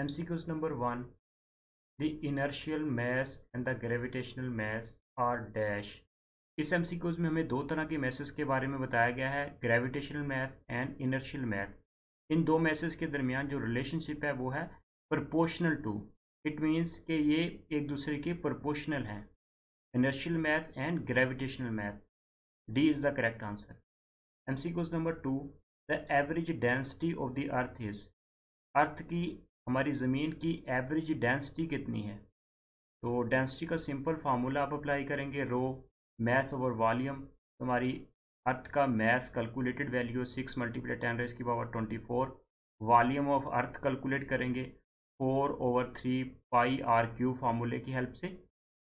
MCQs number 1. The inertial mass and the gravitational mass are dash. इस MCQs में हमें दो तरह के मैसेस के बारे में बताया गया है, gravitational mass and inertial mass. इन दो मैसेस के दरमियान जो रिलेशनशिप है वो है प्रोपोर्शनल टू। इट मीन्स कि ये एक दूसरे के प्रोपोर्शनल हैं, inertial mass and gravitational mass. D is the correct answer. MCQs number 2. The average density of the earth is. Earth की, हमारी ज़मीन की एवरेज डेंसिटी कितनी है? तो डेंसिटी का सिंपल फार्मूला आप अप्लाई करेंगे, रो मैथ ओवर वॉल्यूम। हमारी अर्थ का math calculated value 6 × 10⁻24। Volume of earth calculate करेंगे 4/3 πr³ फार्मूले की हेल्प से।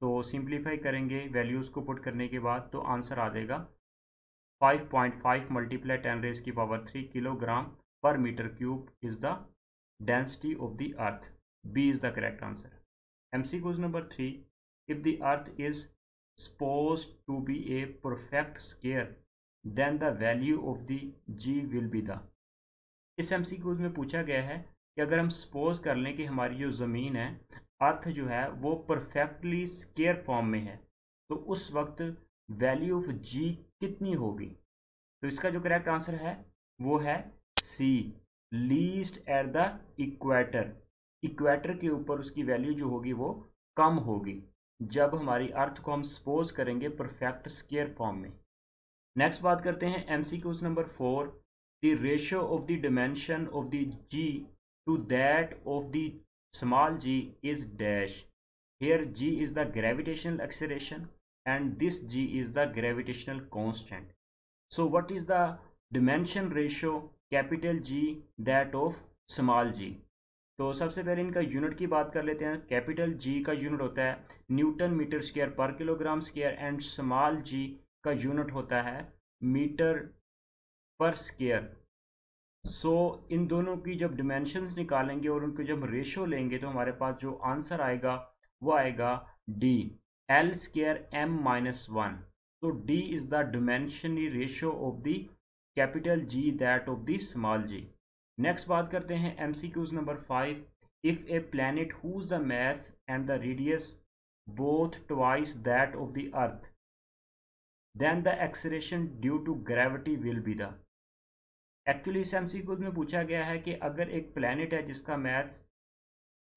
तो सिंप्लीफाई करेंगे वैल्यूज़ को पुट करने के बाद, तो आंसर आ जाएगा 5.5 × 10⁻³ किलोग्राम पर metre cube is the density of the earth. B is the correct answer. MCQs number 3. If the earth is supposed to be a perfect square, then the value of the G will be the. इस MCQs में पूछा गया है कि अगर हम suppose कर लें कि हमारी जो ज़मीन है, अर्थ जो है वो परफेक्टली स्क्वायर फॉर्म में है, तो उस वक्त वैल्यू ऑफ G कितनी होगी? तो इसका जो करेक्ट आंसर है वो है C, least at the equator. Equator के ऊपर उसकी वैल्यू जो होगी वो कम होगी जब हमारी अर्थ को हम सपोज करेंगे परफेक्ट स्क्वायर फॉर्म में। नेक्स्ट बात करते हैं MCQs number 4. The ratio of the dimension of the G to that of the small g is dash. Here G is the gravitational acceleration and this G is the gravitational constant. So what is the dimension ratio capital G that of small g? तो सबसे पहले इनका unit की बात कर लेते हैं। Capital G का यूनिट होता है न्यूटन मीटर स्क्वायर पर kilogram square and small g का यूनिट होता है मीटर पर स्क्वायर। सो इन दोनों की जब डिमेंशंस निकालेंगे और उनको जब रेशो लेंगे तो हमारे पास जो आंसर आएगा वो आएगा D, L²m-1। तो D is the dimensionary ratio of the capital G that of the small g। Next बात करते हैं MCQs number 5. If a planet whose the mass and the radius both twice that of the earth, then the acceleration due to gravity will be the. Actually इस MCQs में पूछा गया है कि अगर एक प्लैनेट है जिसका मास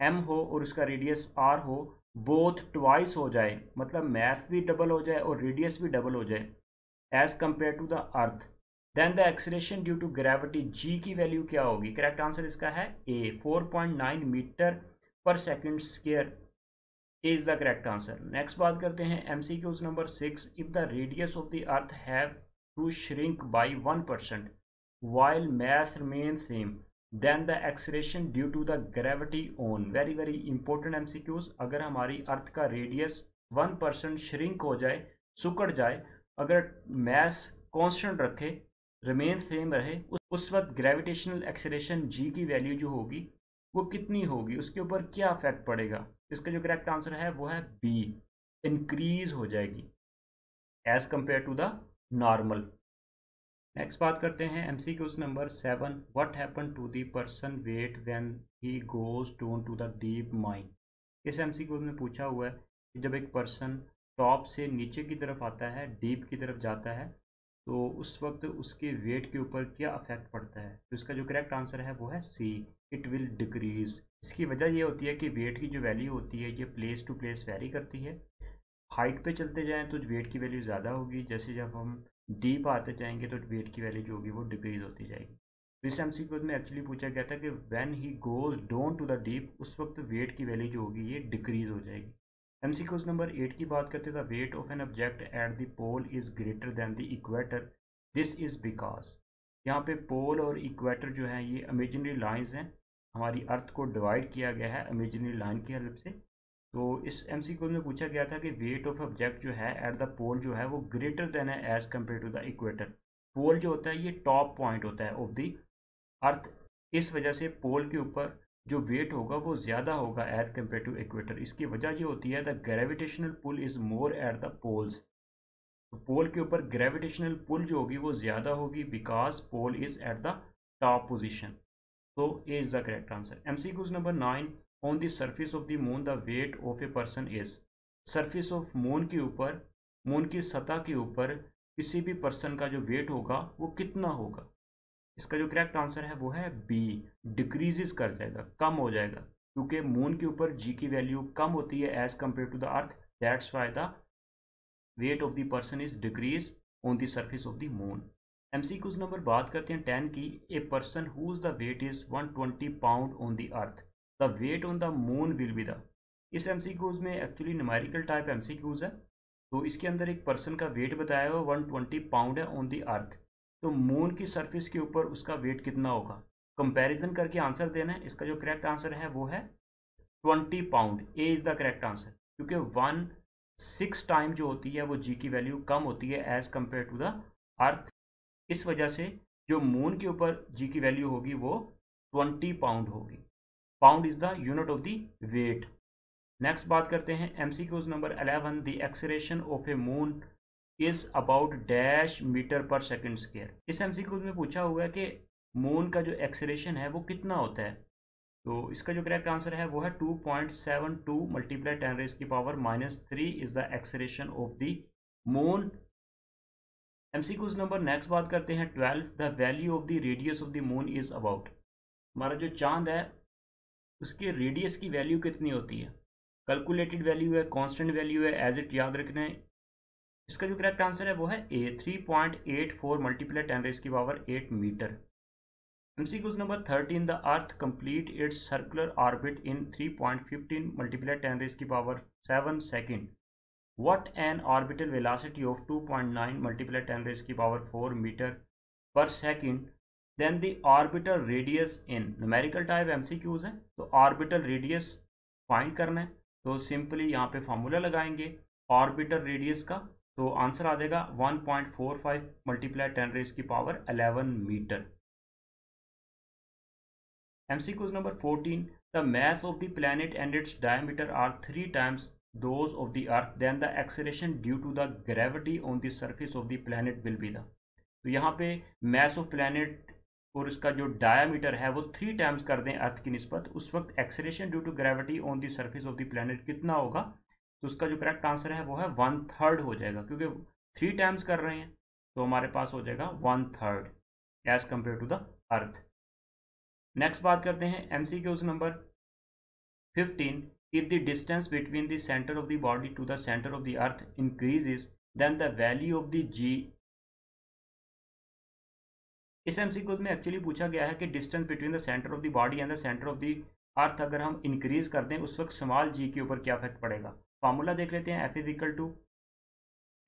m हो और उसका रेडियस r हो, बोथ ट्वाइस हो जाए, मतलब मास भी डबल हो जाए और रेडियस भी डबल हो जाए as compare to the earth, then the acceleration due to gravity G की वैल्यू क्या होगी? करेक्ट आंसर इसका है A, 4.9 मीटर पर second square is the correct answer. Next बात करते हैं MCQs number 6. If the radius of the earth have to shrink by 1% while mass remains same, then the acceleration due to the gravity on. Very very important MCQs। अगर हमारी अर्थ का radius 1% shrink हो जाए, सुकड़ जाए, अगर मैस कांस्टेंट रखे, remain same रहे, उस वक्त ग्रेविटेशनल एक्सेलरेशन G की वैल्यू जो होगी वो कितनी होगी, उसके ऊपर क्या इफेक्ट पड़ेगा? इसका जो करेक्ट आंसर है वो है B, इंक्रीज हो जाएगी as compare to the normal. Next बात करते हैं MCQs number 7. What happen to the person weight when he goes down to the deep mine? इस MCQ में पूछा हुआ है कि जब एक पर्सन टॉप से नीचे की तरफ आता है, डीप की तरफ जाता है, तो उस वक्त उसके वेट के ऊपर क्या अफेक्ट पड़ता है? तो इसका जो करेक्ट आंसर है वो है C, इट विल डिक्रीज। इसकी वजह ये होती है कि वेट की जो वैल्यू होती है ये प्लेस टू प्लेस वेरी करती है। हाइट पे चलते जाएं तो वेट की वैल्यू ज़्यादा होगी, जैसे जब हम डीप आते जाएंगे तो वेट की वैल्यू जो होगी वो डिक्रीज होती जाएगी। तो इस MCQ में एक्चुअली पूछा गया था कि when he goes down to the deep, उस वक्त वेट की वैल्यू जो होगी ये डिक्रीज हो जाएगी। MCQs नंबर 8 की बात करते हैं। The weight of an object at the pole is greater than the equator, this is because. यहाँ पे पोल और इक्वेटर जो है ये इमेजिनरी लाइंस हैं, हमारी अर्थ को डिवाइड किया गया है इमेजिनरी लाइन की हेल्प से। तो इस MCQ में पूछा गया था कि वेट ऑफ ऑब्जेक्ट जो है एट द पोल जो है वो ग्रेटर देन है as compare to the equator. Pole जो होता है ये टॉप पॉइंट होता है ऑफ द अर्थ, इस वजह से पोल के ऊपर जो वेट होगा वो ज़्यादा होगा एज कम्पेयर टू इक्वेटर। इसकी वजह ये होती है the gravitational pull is more at the poles. तो पोल के ऊपर ग्रेविटेशनल पुल जो होगी वो ज़्यादा होगी because pole is at the top position. तो a is the correct answer. MCQ number 9, on the surface of the moon the weight of a person is. Surface of moon के ऊपर, moon की सतह के ऊपर किसी भी पर्सन का जो वेट होगा वो कितना होगा? इसका जो करेक्ट आंसर है वो है बी, डिक्रीजेस कर जाएगा, कम हो जाएगा, क्योंकि मून के ऊपर जी की वैल्यू कम होती है as compare to the earth, that's why the weight of the person is decrease on the surface of the moon. MCQs number बात करते हैं 10 की। A person whose the weight is 120 pound on the earth, the weight on the moon will be the. इस MCQs में actually numerical type MCQs है, तो इसके अंदर एक पर्सन का वेट बताया हुआ 120 पाउंड है ऑन द अर्थ, तो मून की सरफेस के ऊपर उसका वेट कितना होगा, कंपैरिजन करके आंसर देना है। इसका जो करेक्ट आंसर है वो है 20 pound, A is the correct answer, क्योंकि 1/6 टाइम जो होती है वो जी की वैल्यू कम होती है as compare to the earth, इस वजह से जो मून के ऊपर जी की वैल्यू होगी वो 20 पाउंड होगी। Pound is the unit of the weight. Next बात करते हैं MCQs number 11, the acceleration of a moon is about dash metre पर सेकंड स्क्वायर। इस MCQs में पूछा हुआ है कि मून का जो एक्सेलरेशन है वो कितना होता है, तो इसका जो करेक्ट आंसर है वो है 2.72 multiply 10⁻³ is the acceleration of the moon. MCQs number next बात करते हैं 12, the value of the radius of the moon is about. हमारा जो चांद है उसके रेडियस की वैल्यू कितनी होती है, कैलकुलेटेड वैल्यू है, कांस्टेंट वैल्यू है, एज इट याद रखना है। इसका जो करेक्ट आंसर है वो है A, 3.84 multiply 10⁸ metre. MCQs number 13, the earth complete its circular orbit in 3.15 multiply 10⁻7 second. What an orbital velocity of 2.9 multiply 10⁻4 metre पर second, then the orbital radius in. Numerical type MCQs है, तो orbital radius find करना है, तो simply यहाँ पे formula लगाएंगे orbital radius का, तो आंसर आ जाएगा 1.45 multiply 10⁻11 metre. MCQs number 14, the mass of the planet and its diameter are 3 times those of the earth, then the acceleration due to the gravity on the surface of the planet will be the। तो यहाँ पे mass of planet और उसका जो diameter है वो 3 times कर दें अर्थ की निस्बत, उस वक्त acceleration due to gravity on the surface of the planet कितना होगा, तो उसका जो करेक्ट आंसर है वो है 1/3 हो जाएगा, क्योंकि 3 टाइम्स कर रहे हैं तो हमारे पास हो जाएगा 1/3 as compare to the earth. Next बात करते हैं MCQs number 15, if the distance between the centre of the body to the centre of the earth increases then the value of the g. इस MCQs में actually पूछा गया है कि distance between the centre of the body and the centre of the earth अगर हम increase कर दें उस वक्त स्मॉल जी के ऊपर क्या इफेक्ट पड़ेगा। फार्मूला देख लेते हैं, F is equal to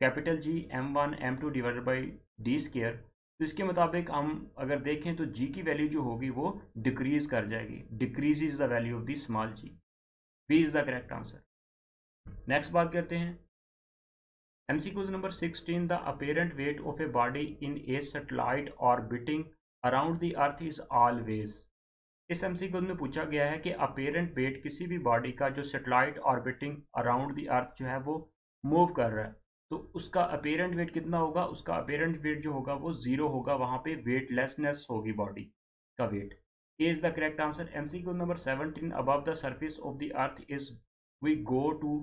capital G m1 m2 divided by D square. तो इसके मुताबिक हम अगर देखें तो जी की वैल्यू जो होगी वो डिक्रीज कर जाएगी, decrease is the value of the small g, B is the correct answer. Next बात करते हैं MCQs number 16, the apparent weight of a body in a satellite orbiting around the earth is always. इस MCQs में पूछा गया है कि apparent wait किसी भी बॉडी का जो सैटेलाइट ऑर्बिटिंग अराउंड द अर्थ जो है वो मूव कर रहा है, तो उसका अपेरेंट वेट कितना होगा, उसका अपेरेंट वेट जो होगा वो 0 होगा, वहाँ पे वेटलेसनेस होगी बॉडी का weight. A is the correct answer. MCQ number 17, above the surface of the earth is we go to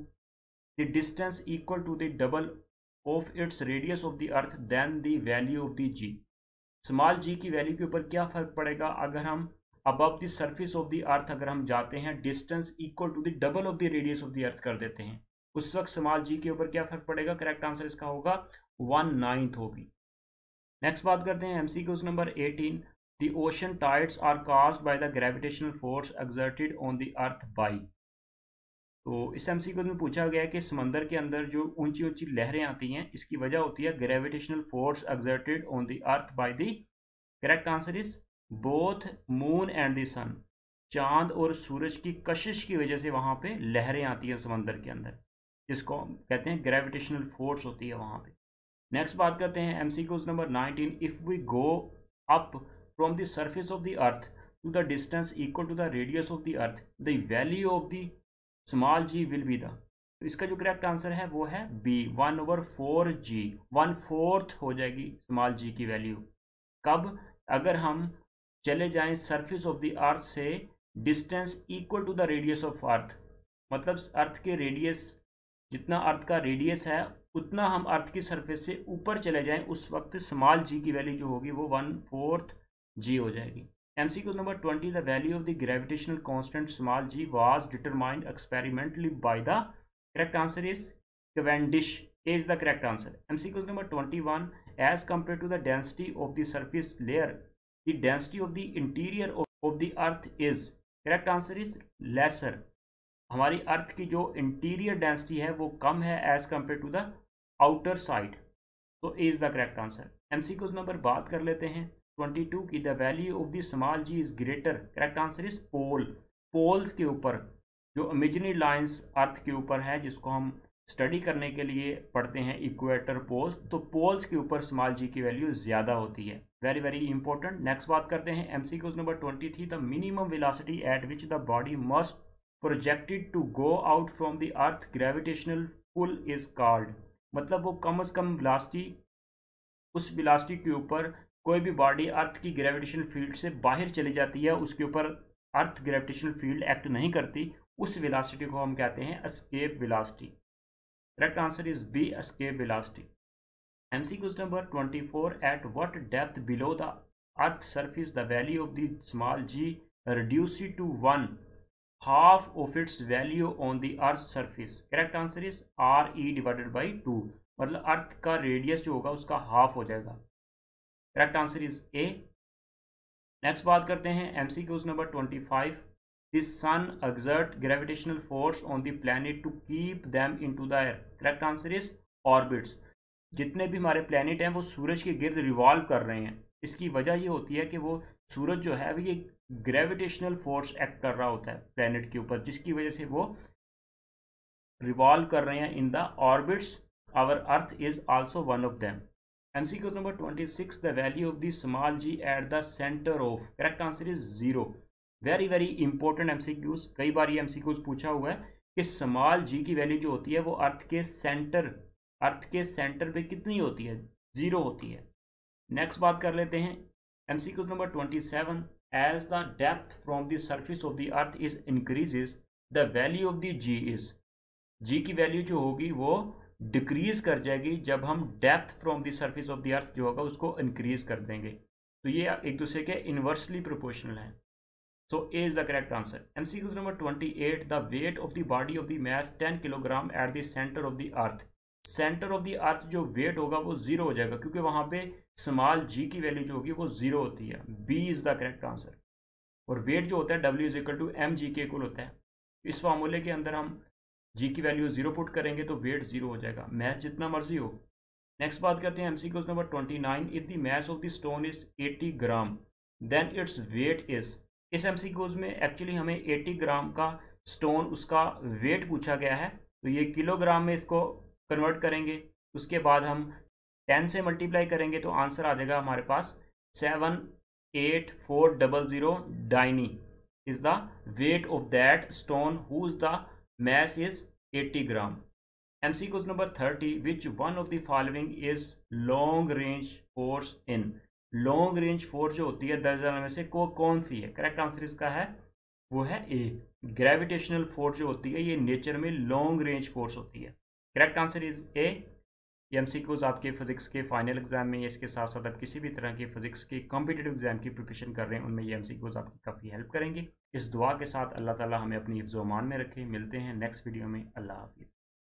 the distance equal to the double of its radius of the earth then the value of the g. Small g की value के ऊपर क्या फ़र्क पड़ेगा अगर हम above the surface of the earth अगर हम जाते हैं, distance equal to the double of the radius of the अर्थ कर देते हैं, उस वक्त स्मॉल जी के ऊपर क्या फर्क पड़ेगा, करेक्ट आंसर इसका होगा 1/9 होगी। नेक्स्ट बात करते हैं MCQs number 18, the ocean tides are caused by the gravitational force exerted on the earth by. तो इस MCQs में पूछा गया है कि समंदर के अंदर जो ऊंची ऊंची लहरें आती हैं इसकी वजह होती है gravitational force exerted on the earth by the. Correct answer is both moon and the sun. चांद और सूरज की कशिश की वजह से वहाँ पे लहरें आती हैं समंदर के अंदर, जिसको कहते हैं ग्रेविटेशनल फोर्स होती है वहाँ पे। नेक्स्ट बात करते हैं MCQs number 19, if we go up from the surface of the earth to the distance equal to the radius of the earth, the value of the small g will be the. तो इसका जो correct answer है वो है B, 1/4g, 1/4 हो जाएगी small g की value. कब, अगर हम चले जाएं सरफेस ऑफ द अर्थ से distance equal to the radius of earth, मतलब अर्थ के रेडियस, जितना अर्थ का रेडियस है उतना हम अर्थ की सरफेस से ऊपर चले जाएं, उस वक्त स्मॉल जी की वैल्यू जो होगी वो 1/4 जी हो जाएगी। MCQ number 20, the value of the gravitational constant small g was determined experimentally by the, correct answer is Cavendish is the correct answer. MCQ number 21, as compared to the density of the surface layer, the density of the interior of the earth is, correct answer is lesser. हमारी अर्थ की जो interior density है वो कम है as compare to the outer side, तो is the correct answer. MCQ number बात कर लेते हैं 22 की, the value of the small g is greater, correct answer is pole. Poles के ऊपर जो इमेजिनरी लाइंस अर्थ के ऊपर है, जिसको हम स्टडी करने के लिए पढ़ते हैं इक्वेटर पोल्स, तो पोल्स के ऊपर स्मॉल जी की वैल्यू ज़्यादा होती है। Very very important. नेक्स्ट बात करते हैं MCQ number 23, the minimum velocity at which the body must projected to go out from the earth gravitational pull is called, मतलब वो कम से कम वेलोसिटी, उस वेलोसिटी के ऊपर कोई भी बॉडी अर्थ की ग्रेविटेशनल फील्ड से बाहर चली जाती है, उसके ऊपर अर्थ ग्रेविटेशनल फील्ड एक्ट नहीं करती, उस वेलोसिटी को हम कहते हैं escape velocity. Correct answer is B, escape velocity. MCQ number 24, at what depth below the earth surface the value of the small g reduces to 1/2 of its value on the earth surface? Correct answer is RE divided by 2, मतलब अर्थ का radius जो होगा उसका half हो जाएगा। Correct answer is A। Next बात करते हैं MCQ number 25, the sun exert gravitational force on the planet to keep them into the air, correct answer is orbits। जितने भी हमारे प्लैनेट हैं वो सूरज के गिर्द रिवॉल्व कर रहे हैं, इसकी वजह ये होती है कि वो सूरज जो है वो ये ग्रेविटेशनल फोर्स एक्ट कर रहा होता है प्लैनेट के ऊपर, जिसकी वजह से वो रिवॉल्व कर रहे हैं in the orbits. Our earth is also one of them. MCQ number 26, the value of the small g at the centre of, correct answer is 0। Very very important MCQs, कई बार ये MCQs पूछा हुआ है कि small g की value जो होती है वो अर्थ के सेंटर पे कितनी होती है, 0 होती है। नेक्स्ट बात कर लेते हैं MCQ number 27, as the depth from the surface of the earth is increases the value of the g is, g की वैल्यू जो होगी वो डिक्रीज कर जाएगी जब हम depth from the surface of the अर्थ जो होगा उसको इंक्रीज कर देंगे, तो ये एक दूसरे के इन्वर्सली प्रोपोर्शनल है। So A is the correct answer. MCQ number 28, the weight of the body of the mass 10 kilogram at the center of the earth. Center of the earth जो weight होगा वो 0 हो जाएगा, क्योंकि वहाँ पे small g की वैल्यू जो होगी वो 0 होती है। B is the correct answer. और weight जो होता है W is equal to mg के इक्वल होता है। इस फार्मूले के अंदर हम g की वैल्यू 0 पुट करेंगे तो weight 0 हो जाएगा, mass जितना मर्जी हो। नेक्स्ट बात करते हैं MCQ number 29, if the mass of the stone is 80 gram then its weight is, इस MCQs में एक्चुअली हमें 80 ग्राम का स्टोन उसका वेट पूछा गया है, तो ये किलोग्राम में इसको कन्वर्ट करेंगे, उसके बाद हम 10 से मल्टीप्लाई करेंगे तो आंसर आ जाएगा हमारे पास 78400 dyne is the weight of that stone whose the mass is 80 gram. MCQ number 30, which one of the following is long range force in, long range force जो होती है 10,000 में से कौन सी है? करेक्ट आंसर इसका है वो है ए, ग्रेविटेशनल फोर्स जो होती है ये नेचर में लॉन्ग रेंज फोर्स होती है। Correct answer is a. MCQs आपके फिजिक्स के फाइनल एग्जाम में, इसके साथ साथ आप किसी भी तरह के फिजिक्स के कॉम्पिटिटिव एग्जाम की प्रिपरेशन कर रहे हैं उनमें ये MCQs आपकी काफ़ी हेल्प करेंगे। इस दुआ के साथ अल्लाह ताला हमें अपनी हिफ्ज़-ओ-अमान में रखे। मिलते हैं नेक्स्ट वीडियो में। अल्लाह हाफिज़।